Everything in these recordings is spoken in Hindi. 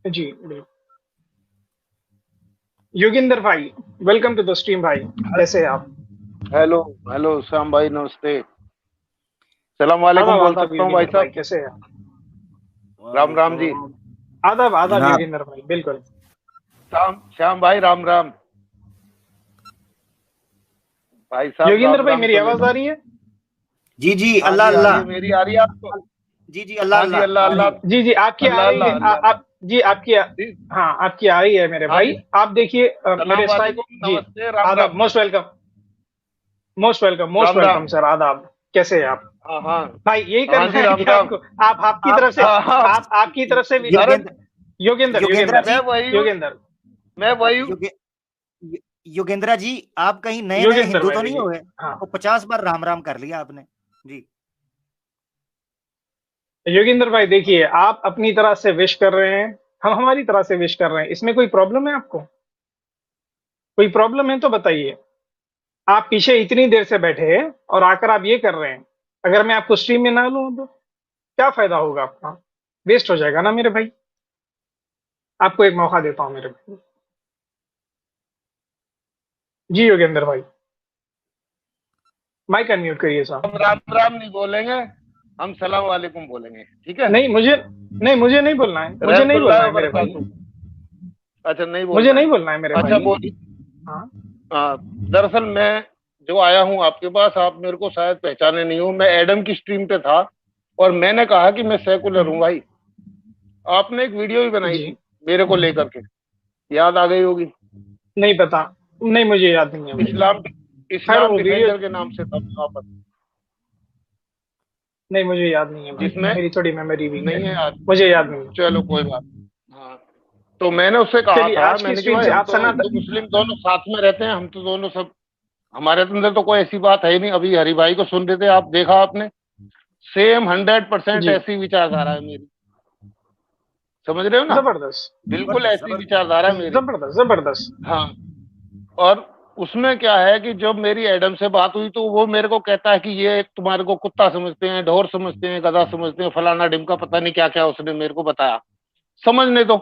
जी, बिल्कुल। योगेंद्र भाई, वेलकम टू द स्ट्रीम भाई, कैसे हैं आप? हेलो। हेलो श्याम भाई, नमस्ते। सलाम वालेकुम आदाब बोल आदाब सकता हूँ भाई योगेंद्र भाई, साहब? कैसे हैं आप? राम राम जी। वालेकुम आदाब आदाब जनाब। योगेंद्र भाई, बिल्कुल। श्याम श्याम भाई, राम राम। भाई साहब, योगेंद्र राम भाई, राम मेरी तो आवाज लेना। आ रही है? जी जी, हाँ अल्लाह जी, आ रही है, अल्लाह। मेरी आ रही है आपको? जी जी, अल्लाह हाँ जी, अल्लाह अल्लाह आ रही अल्लाह। है। जी जी, आपकी आ अल्लाह रही है। अल्लाह अल्लाह। आप जी, आपकी जी। हाँ, आपकी आ रही है मेरे हाँ भाई। जी। आप देखिए, सलाम मेरे स्ट्राइक। वालेकुम, जी, नमस्ते, राम आदाब, Ram. Most welcome. Most welcome, most Ram welcome Ram. Sir, आदाब। कैसे हैं आप? हाँ हाँ। भाई, यही हाँ करना जी, है राम कि राम। आपको, आप आपकी आप तरफ से, हाँ हाँ। आप आपकी तरफ से भी। अरे, योगेंद्र योगेंद्र योगेंद्रा योगेंद्र मैं जी। वही हूँ। योगेंद्र मैं वही हूँ। योगे यो- योगेंद्रा जी, आप कहीं नए नए योगेंद्र हिंदू भाई, तो नहीं देखिए। हुए? हाँ, आपको 50 बार राम राम कर लिया आपने। जी। योगेंद्र भाई, देखिए, आप अपनी तरह से विश कर रहे हैं, हम हमारी तरह से विश कर रहे हैं, इसमें कोई प्रॉब्लम है आपको? कोई प्रॉब्लम है तो बताइए। आप पीछे इतनी देर से बैठे हैं और आकर आप ये कर रहे हैं। अगर मैं आपको स्ट्रीम में ना लूं तो क्या फायदा होगा आपका? वेस्ट हो जाएगा ना मेरे भाई। आपको एक मौका देता हूं मेरे भाई। जी योगेंद्र भाई, माइक अनम्यूट करिए साहब। हम राम राम नहीं बोलेंगे, हम सलाम वालेकुम बोलेंगे, ठीक है? नहीं, मुझे नहीं बोलना है, मुझे नहीं बोलना रहमतुल्लाह है व मेरे भाई। बरकातहू। अच्छा, नहीं मुझे बोलना है। नहीं बोलना है मेरे अच्छा, भाई। बोलिए। हाँ। हाँ, दरअसल मैं जो आया हूँ आपके पास, आप मेरे को शायद पहचाने नहीं हो। मैं एडम की स्ट्रीम पे था और मैंने कहा कि मैं सेकुलर हूँ हम्म, भाई। आपने एक वीडियो भी बनाई जी। थी मेरे को लेकर के, याद आ गई होगी। नहीं पता। नहीं, मुझे याद नहीं है भाई। इस्लाम खैर, इस्लाम वो वीडियो। डिफेंडर के नाम से था वहाँ पर, नहीं, मुझे याद नहीं है भाई, जिसमें मेरी थोड़ी मेमोरी वीक है। नहीं है याद। मुझे याद नहीं है। चलो कोई बात नहीं। हाँ, तो मैंने उससे कहा चलिए, था, आज की मैंने कि स्ट्रीम भाई से हम आप तो हिंदू सनातन। मुस्लिम दोनों साथ में रहते हैं, हम तो दोनों सब, हमारे अंदर तो कोई ऐसी बात है ही नहीं। अभी हरि भाई को सुन रहे थे, आप देखा आपने, सेम 100% जी, ऐसी विचारधारा है मेरी। समझ रहे हो ना? जबरदस्त। बिल्कुल जबरदस्त ऐसी जबरदस्त। विचारधारा है मेरी। जबरदस्त जबरदस्त। हाँ। और उसमें क्या है कि जब मेरी एडम से बात हुई तो वो मेरे को कहता है कि ये तुम्हारे को कुत्ता समझते हैं, ढोर समझते हैं, गधा समझते हैं, फलाना ढिमका, पता नहीं क्या क्या उसने मेरे को बताया। समझने दो।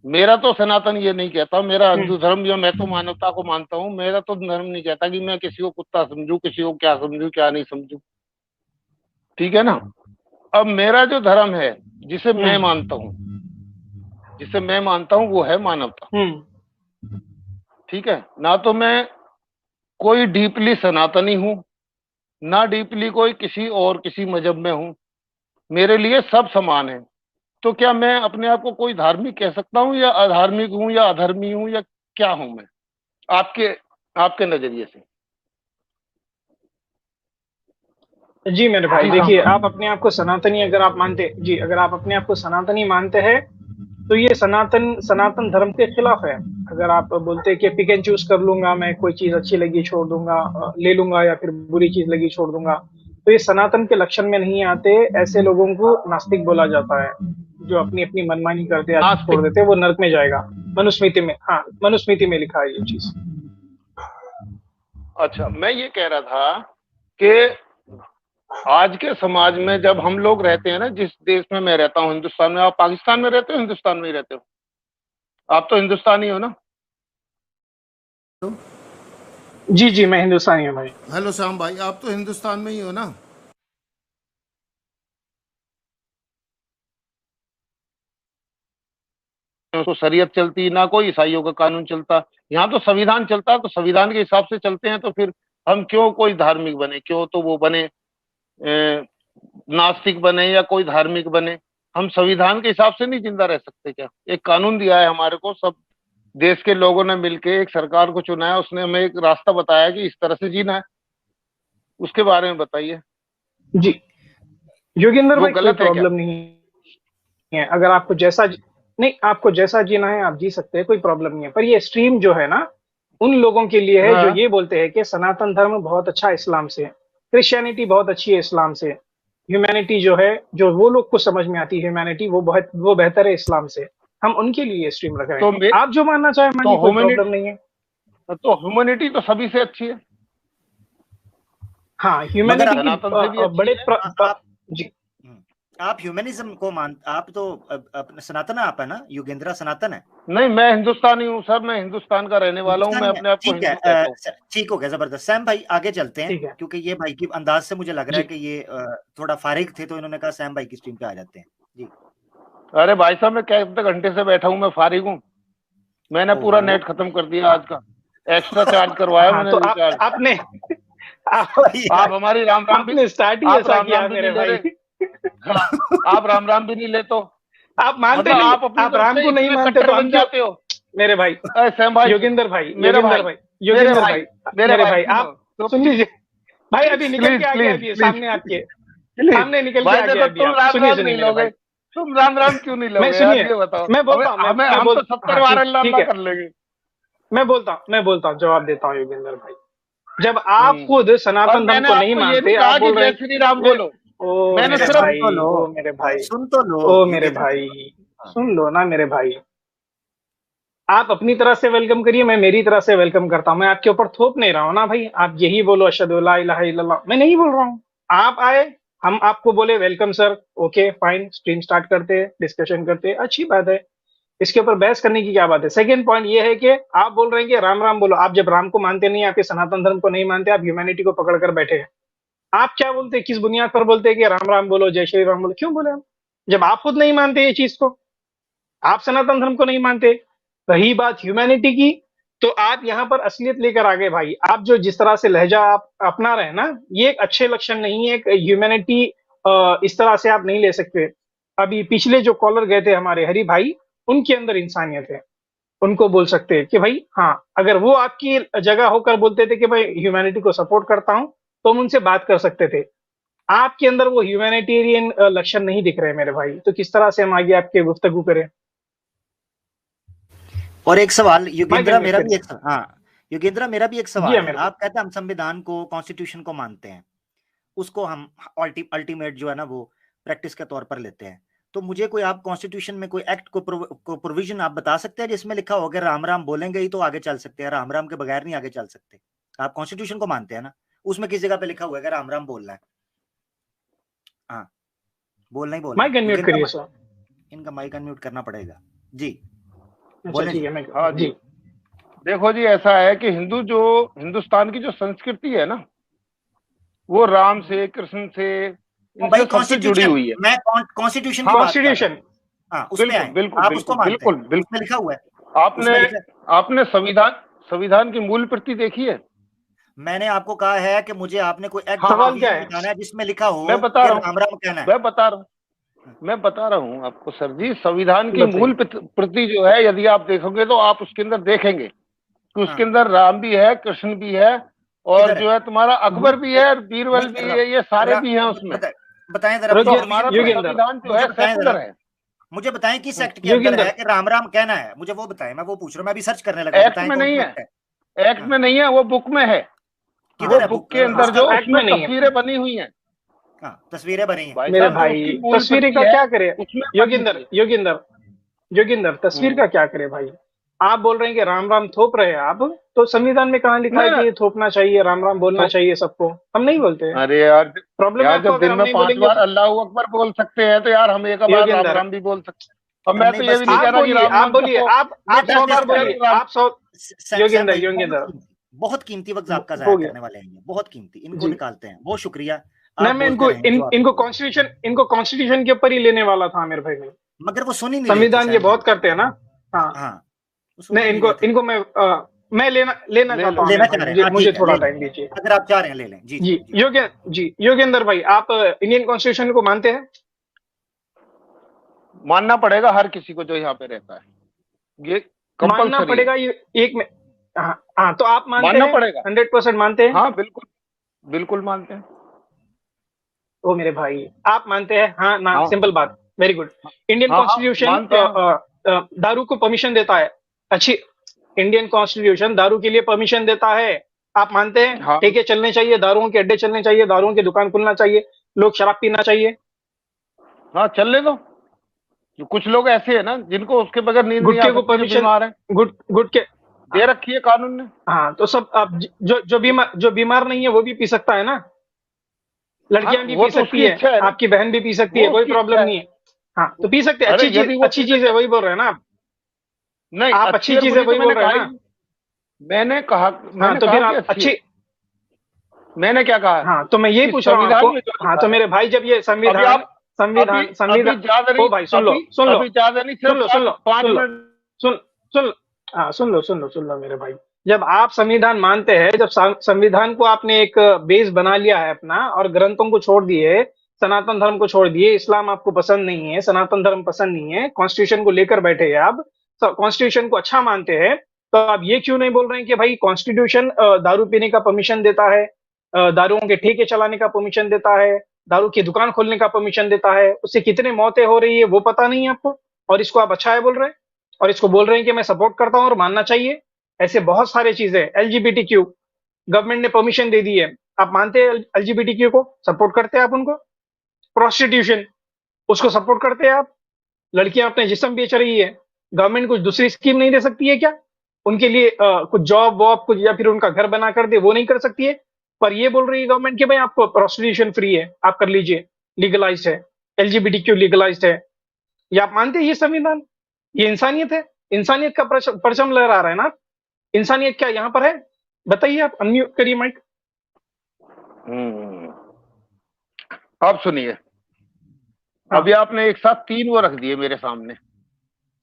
मेरा तो सनातन ये नहीं कहता, मेरा हिंदू हम्म, धर्म, या मैं तो मानवता को मानता हूँ, मेरा तो धर्म नहीं कहता कि मैं किसी को कुत्ता समझू, किसी को क्या समझू, क्या नहीं समझू। ठीक है ना? अब मेरा जो धर्म है, जिसे मैं हम्म, मानता हूँ, जिसे मैं मानता हूँ, वो है मानवता। हम्म। ठीक है ना? तो मैं कोई डीपली सनातनी हूँ, ना डीपली कोई किसी और किसी मजहब में हूँ। मेरे लिए सब समान है। तो क्या मैं अपने आप को कोई धार्मिक कह सकता हूँ, या अधार्मिक हूँ, या अधर्मी हूँ, या क्या हूँ मैं, आपके आपके नजरिए से? जी मेरे भाई, जी देखिए, साहब। आप अपने आप को सनातनी अगर आप मानते जी, अगर आप अपने आप को सनातनी मानते हैं तो ये सनातन सनातन धर्म के खिलाफ है। अगर आप बोलते हैं कि पिक एंड चूज कर लूंगा, मैं कोई चीज अच्छी लगी छोड़ दूंगा, ले लूंगा, या फिर बुरी चीज लगी छोड़ दूंगा, तो ये सनातन के लक्षण में नहीं आते। ऐसे लोगों को नास्तिक बोला जाता है, जो अपनी अपनी मनमानी करते या छोड़ नास्तिक। देते हैं, वो नरक में जाएगा। मनुस्मृति में, हाँ, मनुस्मृति में लिखा है ये चीज। अच्छा, मैं ये कह रहा था कि आज के समाज में जब हम लोग रहते हैं ना, जिस देश में मैं रहता हूँ, हिंदुस्तान में, आप पाकिस्तान में रहते हो, हिंदुस्तान में ही रहते हो? आप तो हिंदुस्तानी हो ना? जी जी, मैं हिंदुस्तानी हूँ भाई। हेलो श्याम भाई, आप तो हिंदुस्तान में ही हो ना? तो शरीयत चलती ना, कोई ईसाइयों का कानून चलता। यहाँ तो संविधान चलता, तो संविधान के हिसाब से चलते हैं। तो फिर हम क्यों कोई धार्मिक बने, क्यों तो वो बने, नास्तिक बने या कोई धार्मिक बने? हम संविधान के हिसाब से नहीं जिंदा रह सकते क्या? एक कानून दिया है हमारे को, सब देश के लोगों ने मिलके एक सरकार को चुना है, उसने हमें एक रास्ता बताया कि इस तरह से जीना है। उसके बारे में बताइए। जी योगेंद्र वो भाई, कोई गलत है क्या? प्रॉब्लम नहीं है। अगर आपको नहीं, आपको जैसा जीना है आप जी सकते हैं, कोई प्रॉब्लम नहीं है। पर ये स्ट्रीम जो है ना, उन लोगों के लिए है जो हाँ। ये बोलते हैं कि सनातन धर्म बहुत अच्छा है इस्लाम से, क्रिश्चियनिटी बहुत अच्छी है इस्लाम से, ह्यूमैनिटी जो है, जो वो लोग को समझ में आती है ह्यूमैनिटी, वो बेहतर है इस्लाम से। हम उनके लिए स्ट्रीम रख रहे हैं। तो आप जो मानना चाहे तो मानिए, कोई प्रॉब्लम ह्यूमैनिटी नहीं है। तो ह्यूमैनिटी तो सभी से अच्छी है, हाँ, मगर ह्यूमैनिटी की सनातन से भी अच्छी बड़े है। जी। हम्म, आप ह्यूमनिज्म को आप तो अपने सनातन आप है ना, योगेंद्रा सनातन है? नहीं, मैं हिंदुस्तानी हूँ सर, मैं हिंदुस्तान का रहने वाला हूँ, मैं हिंदुस्तानी है, अपने आप को ठीक है। हिंदू कहता हूँ। ठीक हो गया, जबरदस्त। सैम भाई आगे चलते हैं, ठीक है क्योंकि ये भाई की अंदाज से मुझे लग रहा है जी। कि ये थोड़ा फारिग थे, तो इन्होंने कहा सैम भाई की स्ट्रीम पे आ जाते हैं जी। अरे भाई साहब, मैं कितने घंटे से बैठा हूँ, मैं फारिग हूँ। मैंने पूरा ओहो। नेट खत्म कर दिया आज का, एक्स्ट्रा चार्ज करवाया हाँ मैंने तो रिचार्ज। आपने भाई आप यार। हमारी राम राम भी, आपने स्टार्ट ही आप ऐसा राम किया राम भी नहीं मेरे ले भाई। रहे। हाँ, आप राम राम भी नहीं ले तो आप मानते मतलब नहीं, आप अपनी आप तरफ राम से को नहीं इतने मानते कट्टर तो हम बन क्यों? जाते हो। मेरे भाई अरे सैम भाई, योगेंद्र भाई, मेरा योगेंद्र भाई, भाई, मेरे योगेंद्र भाई, भाई, मेरे मेरे भाई भाई सुनो आप तो, सुन लीजिए। भाई अभी निकल प्लीज के आ गया, प्लीज अभी प्लीज सामने आपके प्लीज। सामने निकल के भाई आ गया देखो, अभी। तुम आप राम सुनिए राम सुनिए नहीं मेरे लोगे, भाई, तुम राम राम क्यों नहीं मैं लोगे यार, सुनिए, ये बताओ। मैं हमें बोलता हूँ, हमें मैं हम तो बोल 70 हाँ बार ठीक अल्लाह ठीक अल्लाह है, कर लेंगे। मैं बोलता हूँ, जवाब देता हूँ योगेंद्र भाई। जब आप हम्म। खुद और सनातन धर्म मैंने को नहीं आपको ये नहीं मानते, आप कहा कि बोल रहे जय हैं श्री राम मेरे, बोलो, ओ मैंने मेरे अच्छा, सिर्फ, सुन तो भाई, लो, ओ मेरे भाई, सुन तो लो ओ मेरे योगेंद्र भाई, जी। हाँ। सुन लो ना मेरे भाई। आप अपनी तरह से वेलकम करिए, मैं मेरी तरह से वेलकम करता हूं। मैं आपके ऊपर थोप नहीं रहा हूं ना भाई। आप यही बोलो अशहदु ला इलाहा इल्लल्लाह, मैं नहीं बोल रहा हूं। आप आए, हम आपको बोले welcome sir, okay fine, stream start करते हैं, डिस्कशन करते हैं, अच्छी बात है। इसके ऊपर बहस करने की क्या बात है। सेकंड पॉइंट ये है कि आप बोल रहे हैं कि राम राम बोलो। आप जब राम को मानते नहीं, आपके सनातन धर्म को नहीं मानते, आप ह्यूमैनिटी को पकड़ कर बैठे हैं। आप क्या बोलते हैं, किस बुनियाद पर बोलते हैं कि राम राम बोलो, जय श्री राम बोलो? क्यों बोले हम, जब आप खुद नहीं मानते ये चीज को, आप सनातन धर्म को नहीं मानते। रही बात ह्यूमैनिटी की, तो आप यहाँ पर असलियत लेकर आ गए भाई। आप जो जिस तरह से लहजा आप अपना रहे हैं ना, ये एक अच्छे लक्षण नहीं है। एक ह्यूमैनिटी इस तरह से आप नहीं ले सकते। अभी पिछले जो कॉलर गए थे हमारे हरि भाई, उनके अंदर इंसानियत है। उनको बोल सकते हैं कि भाई हाँ, अगर वो आपकी जगह होकर बोलते थे कि भाई ह्यूमैनिटी को सपोर्ट करता हूं, तो हम उनसे बात कर सकते थे। आपके अंदर वो ह्यूमैनिटेरियन लक्षण नहीं दिख रहे मेरे भाई, तो किस तरह से हम आगे आपके गुफ्तगू करें। और एक सवाल माइक योगेंद्रा, अनम्यूट मेरा भी करिए। एक हाँ, योगेंद्रा मेरा भी एक जी सवाल है। आमिर भाई। आप कहते हैं हम संविधान को, कॉन्स्टिट्यूशन को मानते हैं, उसको हम अल्टीमेट जो है ना वो प्रैक्टिस के तौर पर लेते हैं। तो मुझे कोई आप कॉन्स्टिट्यूशन में कोई एक्ट को प्रोविजन आप बता सकते हैं जिसमें लिखा हो अगर राम राम बोलेंगे ही तो आगे चल सकते हैं, राम राम के बगैर नहीं आगे चल सकते? आप कॉन्स्टिट्यूशन को मानते हैं ना, उसमें किस जगह पे लिखा हुआ है अगर राम राम बोलना है? हाँ, बोलना ही बोलना माइक है। अनम्यूट योगेंद्रा करिए सर। इनका माइक अनम्यूट करना पड़ेगा जी। अच्छा बोले ठीक जी। है, मैं हाँ जी। जी। देखो जी, ऐसा है कि हिंदुस्तान की जो संस्कृति है ना, वो राम से, कृष्ण से, भाई इनसे सबसे जुड़ी कॉन्स्टिट्यूशन, हुई है। मैं कॉन्स्टिट्यूशन की हाँ, बात कर रहा हूँ। कॉन्स्टिट्यूशन। हाँ, उस पे बिल्कुल आए। बिल्कुल आप उसको बिल्कुल मानते बिल्कुल हैं, उसमें बिल्कुल। लिखा हुआ है, आपने उसमें लिखा है। आपने संविधान संविधान की मूल प्रति देखी है? मैंने आपको कहा है कि मुझे आपने कोई एक्ट हाँ का हाँ, सवाल क्या प्रोविजन है? बताना है जिसमें लिखा मैं हो बता कि रहा हूँ, राम राम कहना है। मैं बता रहा हूँ, मैं बता रहा हूँ आपको सर जी। संविधान की मूल बताइए। प्रति जो है, यदि आप देखोगे तो आप उसके अंदर देखेंगे कि उसके हाँ, अंदर राम भी है, कृष्ण भी है, और किधर है? जो है तुम्हारा अकबर भी है, और बीरबल भी नहीं, है, ये सारे भी हैं उसमें। बताएं जरा, तो मुझे रोगे हमारा प्रोविजन तो बताएं। योगेंद्र, संविधान जो मुझे है बताएं जरा, सेकुलर है। मुझे बताएं किस एक्ट के अंदर योगेंद्र है कि राम राम कहना है, मुझे वो बताएं। मैं वो पूछ रहा हूँ, मैं अभी सर्च करने लगा हूँ, एक्ट बताएं में कौन नहीं सा है, एक्ट है। एक्ट हाँ, में नहीं है, वो बुक में है। वो किधर है बुक बुक? के अंदर उसका जो एक्ट उसमें में नहीं है तस्वीरें बनी हुई हैं हाँ, तस्वीरें बनी हैं। भाई मेरे साहब, जो उसकी भाई। मूल तस्वीर प्रति का है क्या करे उसमें बनी हुई योगेंद्र, है। योगेंद्र तस्वीर हम्म। का क्या करे भाई। आप बोल रहे हैं कि राम राम थोप रहे हैं आप, तो संविधान में कहाँ लिखा है नहीं कि ना, ये थोपना चाहिए, राम राम बोलना तो चाहिए सबको? हम नहीं बोलते हैं। अरे यार, प्रॉब्लम है यार आपको जब अगर दिन हम में नहीं 5 बोलेंगे बार तो? अल्लाह अकबर बोल सकते हैं, तो यार हम एक बार राम योगेंद्र राम भी बोल सकते हैं। अब मैं नहीं, तो ये बस भी नहीं ठीक कह है। रहा कि राम आप नाम बोलिए, जपो। आप मैं 100 ये बार नहीं कह रहा बोलिए, कि राम, आप 100। सैम योगेंद्र, भाई योगेंद्र बहुत कीमती वक्त आपका जाया हो गया करने वाले हैं, ये बहुत कीमती, इनको जी। निकालते हैं। बहुत शुक्रिया, ना आप मैं बोलते रहें जो आपने इनको बोलना है। कॉन्स्टिट्यूशन के ऊपर ही लेने वाला था आमिर भाई। मैं मगर वो सुन ही नहीं रहे थे संविधान ये सैम भाई। बहुत करते हैं ना। हाँ, हाँ, वो सुन ही नहीं नहीं रहे थे। इनको मैं लेना लेना ले चाहता लो हूँ लेना आमिर भाई, चाह रहे हैं? मुझे हाँ मुझे ठीक है, थोड़ा ले लें। टाइम दीजिए। अगर आप चाह रहे हैं ले लें। जी जी जी जी। जी योगेंद्र भाई, आप इंडियन कॉन्स्टिट्यूशन को मानते हैं? मानना पड़ेगा हर किसी को जो यहाँ पे रहता है, ये मानना कंपलसरी है। पड़ेगा ये एक में। हाँ हाँ, तो आप मानते मानना हैं? पड़ेगा, 100% मानते हैं? हाँ बिल्कुल, बिल्कुल मानते हैं। ओ मेरे भाई, आप मानते हैं हाँ ना? हाँ सिंपल बात, वेरी गुड। इंडियन हाँ हाँ, कॉन्स्टिट्यूशन मानते हैं। दारू को परमिशन देता है। अच्छी, इंडियन कॉन्स्टिट्यूशन दारू के लिए परमिशन देता है। आप मानते हैं हाँ ठेके चलने चाहिए, दारुओं के अड्डे चलने चाहिए, दारुओं की दुकान खुलना चाहिए, लोग शराब पीना चाहिए? हाँ, चलने दो। जो कुछ लोग ऐसे हैं ना जिनको उसके बगैर नींद नहीं आ गुटखे को सकती, जो परमिशन, बीमार हैं, गुटखे। दे रखी है कानून ने। हाँ तो सब अब जो बीमार नहीं है वो भी पी सकता है ना? लड़कियां भी वो पी तो सकती उसकी इच्छा है, है ना, आपकी बहन भी पी सकती है, वो कोई उसकी प्रॉब्लम इच्छा है। नहीं है। हाँ तो पी सकते हैं, अरे यदि वो अच्छी चीज है, वही बोल रहे हैं ना आप। नहीं, आप अच्छी अच्छी और चीज है बुरी तो वही बोल मैंने रहे कहा हैं ही ना। नहीं। मैंने हाँ कहा तो फिर कि आप अच्छी है। अच्छी, मैंने क्या कहा हाँ तो मैं यही कि पूछ रहा हूँ संविधान आपको। में जो हाँ लिखा तो है, मेरे भाई, जब ये अभी संविधान आप अभी संविधान अभी संविधान ज्यादा नहीं, ओ भाई सुन लो, अभी सुन लो, अभी ज्यादा नहीं, सिर्फ सुन लो, सुन पांच लो, पांच सुन लो, मिनट सुन सुन हाँ सुन लो मेरे भाई। जब आप संविधान मानते हैं, जब संविधान को आपने एक बेस बना लिया है अपना, और ग्रंथों को छोड़ दिए, सनातन धर्म को छोड़ दिए, इस्लाम आपको पसंद नहीं है, सनातन धर्म पसंद नहीं है, कॉन्स्टिट्यूशन को लेकर बैठे हैं आप, कॉन्स्टिट्यूशन को अच्छा मानते हैं, तो आप ये क्यों नहीं बोल रहे हैं कि भाई कॉन्स्टिट्यूशन दारू पीने का परमिशन देता है, दारुओं के ठेके चलाने का परमिशन देता है, दारू की दुकान खोलने का परमिशन देता है, उससे कितने मौतें हो रही है वो पता नहीं है आपको, और इसको आप अच्छा है बोल रहे हैं, और इसको बोल रहे हैं कि मैं सपोर्ट करता हूं और मानना चाहिए। ऐसे बहुत सारे चीजें, एलजीबीटीक्यू गवर्नमेंट ने परमिशन दे दी है, आप मानते हैं एलजीबीटीक्यू को, सपोर्ट करते हैं आप उनको? प्रोस्टिट्यूशन, उसको सपोर्ट करते हैं आप? लड़कियां अपने जिस्म बेच रही है, गवर्नमेंट कुछ दूसरी स्कीम नहीं दे सकती है क्या उनके लिए? कुछ जॉब वॉब कुछ, या फिर उनका घर बना कर दे, वो नहीं कर सकती है? पर ये बोल रही है गवर्नमेंट कि भाई आपको प्रोस्टिट्यूशन फ्री है, आप कर लीजिए, लीगलाइज्ड है, एलजीबीटीक्यू लीगलाइज्ड है। ये आप मानते हैं ये संविधान, ये इंसानियत है? इंसानियत का परचम लहरा रहा है ना? इंसानियत क्या यहाँ पर है? बताइए, आप अनम्यूट करिए माइक। अब सुनिए, हाँ अभी आपने एक साथ तीन वो रख दिए मेरे सामने।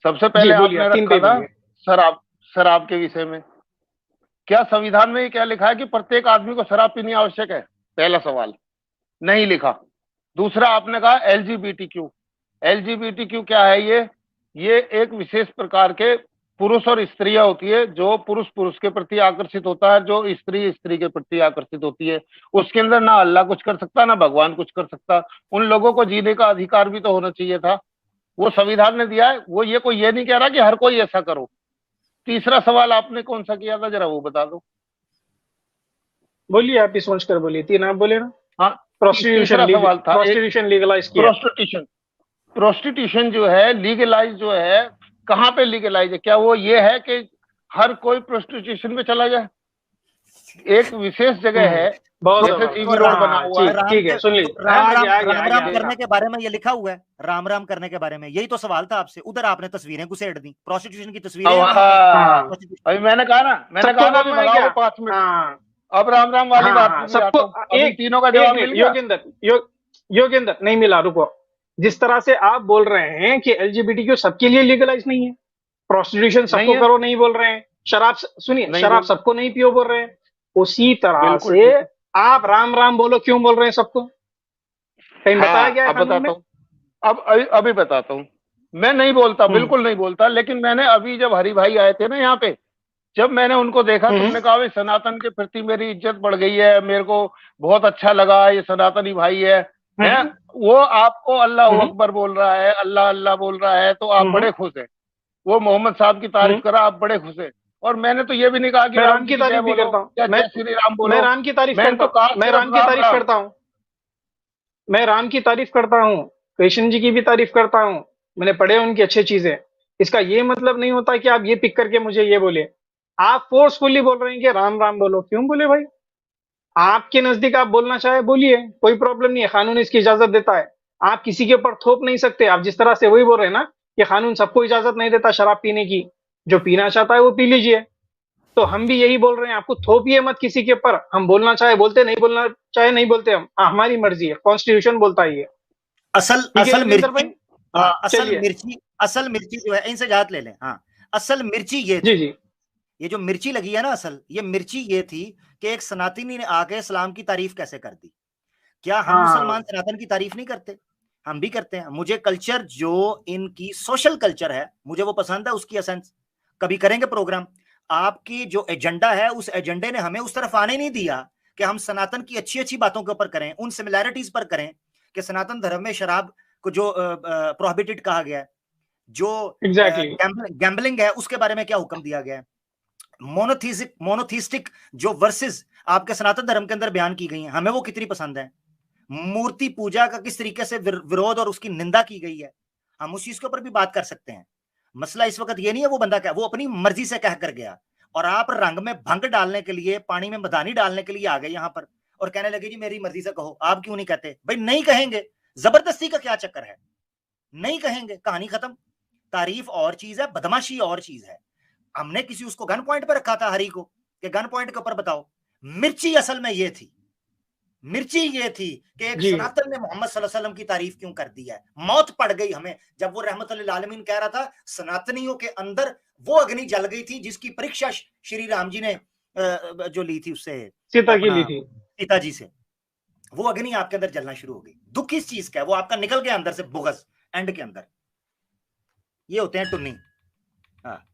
सबसे जी पहले बोलिए, आपने आप तीन पे रखा ही था बोलिए। शराब के विषय में। क्या संविधान में ये क्या लिखा है कि प्रत्येक आदमी को शराब पीनी आवश्यक है? पहला सवाल, नहीं लिखा। दूसरा, आपने कहा एलजीबीटीक्यू। एलजीबीटीक्यू क्या है? ये एक विशेष प्रकार के पुरुष और स्त्रियां होती है, जो पुरुष पुरुष के प्रति आकर्षित होता है, जो स्त्री स्त्री के प्रति आकर्षित होती है। उसके अंदर ना अल्लाह कुछ कर सकता, ना भगवान कुछ कर सकता। उन लोगों को जीने का अधिकार भी तो होना चाहिए था, वो संविधान ने दिया है। वो ये नहीं कह रहा कि हर कोई ऐसा करो। तीसरा सवाल आपने कौन सा किया था, जरा वो बता दो। बोलिए, आप ही सोच कर बोलिए, तीन आप बोले ना। हाँ, तीसरा सवाल था एक, प्रोस्टिट्यूशन लीगलाइज किया। प्रोस्टिट्यूशन। प्रोस्टिट्यूशन जो है लीगलाइज जो है, कहाँ पे लीगलाइज है? क्या वो ये है कि हर कोई प्रोस्टिट्यूशन में चला जाए? एक विशेष जगह है, बहुत जैसे जबरदस्त। जीवी रोड बना हाँ हुआ है। ठीक है, सुन लीजिए, राम आगे राम आगे राम आगे राम आगे करने के बारे में ये लिखा हुआ है, राम राम करने के बारे में, यही तो सवाल था आपसे। उधर आपने तस्वीरें घुसेड़ दी, प्रोस्टिट्यूशन की तस्वीरें हैं वहां पर। हाँ अभी मैंने कहा ना, सबको अभी बोलना है भगाओ क्या? 5 मिनट। हाँ अब राम राम वाली हाँ बात हाँ पे मैं सबको। आता हूँ। अभी एक तीनों का एक जवाब मिल मिनट, गया। योगेंद्र नहीं मिला, रुको। जिस तरह से आप बोल रहे हैं कि एलजीबीटीक्यू सबके लिए लीगलाइज नहीं है, प्रोस्टिट्यूशन नहीं सबको है, करो नहीं बोल रहे हैं, शराब सुनिए, नहीं शराब बोल, सबको नहीं पियो बोल रहे हैं, उसी तरह बिल्कुल से ठीक है। आप राम राम बोलो क्यों बोल रहे हैं सबको? कहीं बताया हाँ, गया है अब कानून बताता में? हूँ। अब अभी बताता हूँ। मैं नहीं बोलता, हम्म बिल्कुल नहीं बोलता, लेकिन मैंने अभी जब हरि भाई आए थे ना यहाँ पे, जब मैंने उनको देखा, हम्म तुमने कहा भाई सनातन के प्रति मेरी इज्जत बढ़ गई है, मेरे को बहुत अच्छा लगा, ये सनातनी भाई है। हम्म वो आपको अल्लाह हम्म अकबर बोल रहा है, अल्लाह अल्लाह बोल रहा है, तो आप हम्म बड़े खुश हैं। वो मोहम्मद साहब की तारीफ हम्म। करा, आप बड़े खुश हैं। और मैंने तो ये भी नहीं कहा कि मैं राम राम जी की की जय तारीफ भी बोलो करता हूँ, या जय श्री राम मैं बोलो। राम की तारीफ मैंने करता तो हूँ, कहा मैं सिर्फ राम की राम तारीफ राम। करता हूँ, मैं राम की तारीफ करता हूँ, कृष्ण जी की भी तारीफ करता हूँ, मैंने पढ़े उनकी अच्छी चीजें। इसका ये मतलब नहीं होता कि आप ये पिक करके मुझे ये बोले। आप फोर्सफुली बोल रहे हैं कि राम राम बोलो, क्यों बोले भाई? आपके नजदीक आप बोलना चाहे बोलिए, कोई प्रॉब्लम नहीं है, कानून इसकी इजाजत देता है। आप किसी के ऊपर थोप नहीं सकते। आप जिस तरह से वही बोल रहे हैं ना कि कानून सबको इजाजत नहीं देता शराब पीने की, जो पीना चाहता है वो पी लीजिए, तो हम भी यही बोल रहे हैं, आपको थोपिए मत किसी के ऊपर। हम बोलना चाहे बोलते, नहीं बोलना चाहे नहीं बोलते, हम हमारी मर्जी है, कॉन्स्टिट्यूशन बोलता है ये। असल ठीक है असल योगेंद्र मिर्ची, भाई? हाँ, चलिए। असल मिर्ची जो है, इनसे जात ले लें। हाँ, असल मिर्ची ये जी थी, जी। ये जो मिर्ची लगी है ना, असल ये मिर्ची ये थी कि एक सनातनी ने आके इस्लाम की तारीफ कैसे कर दी। क्या हम मुसलमान हाँ सनातन की तारीफ नहीं करते? हम भी करते हैं। मुझे कल्चर जो इनकी सोशल कल्चर है, मुझे वो पसंद है, उसकी एसेंस। कभी करेंगे प्रोग्राम। आपकी जो एजेंडा है, उस एजेंडे ने हमें उस तरफ आने नहीं दिया कि हम सनातन की अच्छी अच्छी बातों के ऊपर करें, उन सिमिलैरिटीज पर करें कि सनातन धर्म में शराब को जो प्रोहिबिटेड कहा गया है, जो एग्जैक्टली। गैम्बलिंग है उसके बारे में क्या हुक्म दिया गया है, मोनोथिस्टिक जो वर्सेस आपके सनातन धर्म के अंदर बयान की गई हैं, हमें वो कितनी पसंद है। मूर्ति पूजा का किस तरीके से विरोध और उसकी निंदा की गई है, हम उस चीज के ऊपर भी बात कर सकते हैं। मसला इस वक्त ये नहीं है वो बंदा क्या, वो अपनी मर्जी से कह कर गया, और आप रंग में भंग डालने के लिए, पानी में मदानी डालने के लिए आ गए यहाँ पर, और कहने लगे जी मेरी मर्जी से कहो, आप क्यों नहीं कहते? भाई नहीं कहेंगे, जबरदस्ती का क्या चक्कर है? नहीं कहेंगे, कहानी खत्म। तारीफ और चीज है, बदमाशी और चीज है। हमने किसी उसको गन पॉइंट पर रखा था हरी को कि गन पॉइंट के ऊपर बताओ। मिर्ची असल में ये थी, मिर्ची ये थी कि एक जी सनातन ने मोहम्मद सल्लल्लाहु अलैहि वसल्लम की तारीफ क्यों कर दी है। मौत पड़ गई हमें जब वो रहमतुल्लिल आलमीन कह रहा था सनातनियों के अंदर वो अग्नि जल गई थी जिसकी परीक्षा श्री राम जी ने जो ली थी उससे, सीता की अपना ली थी। सीता जी से, वो अग्नि आपके अंदर जलना शुरू हो गई। दुख इस चीज का है, वो आपका निकल गया अंदर से बुगज एंड के अंदर। ये होते हैं टुन्नी। हाँ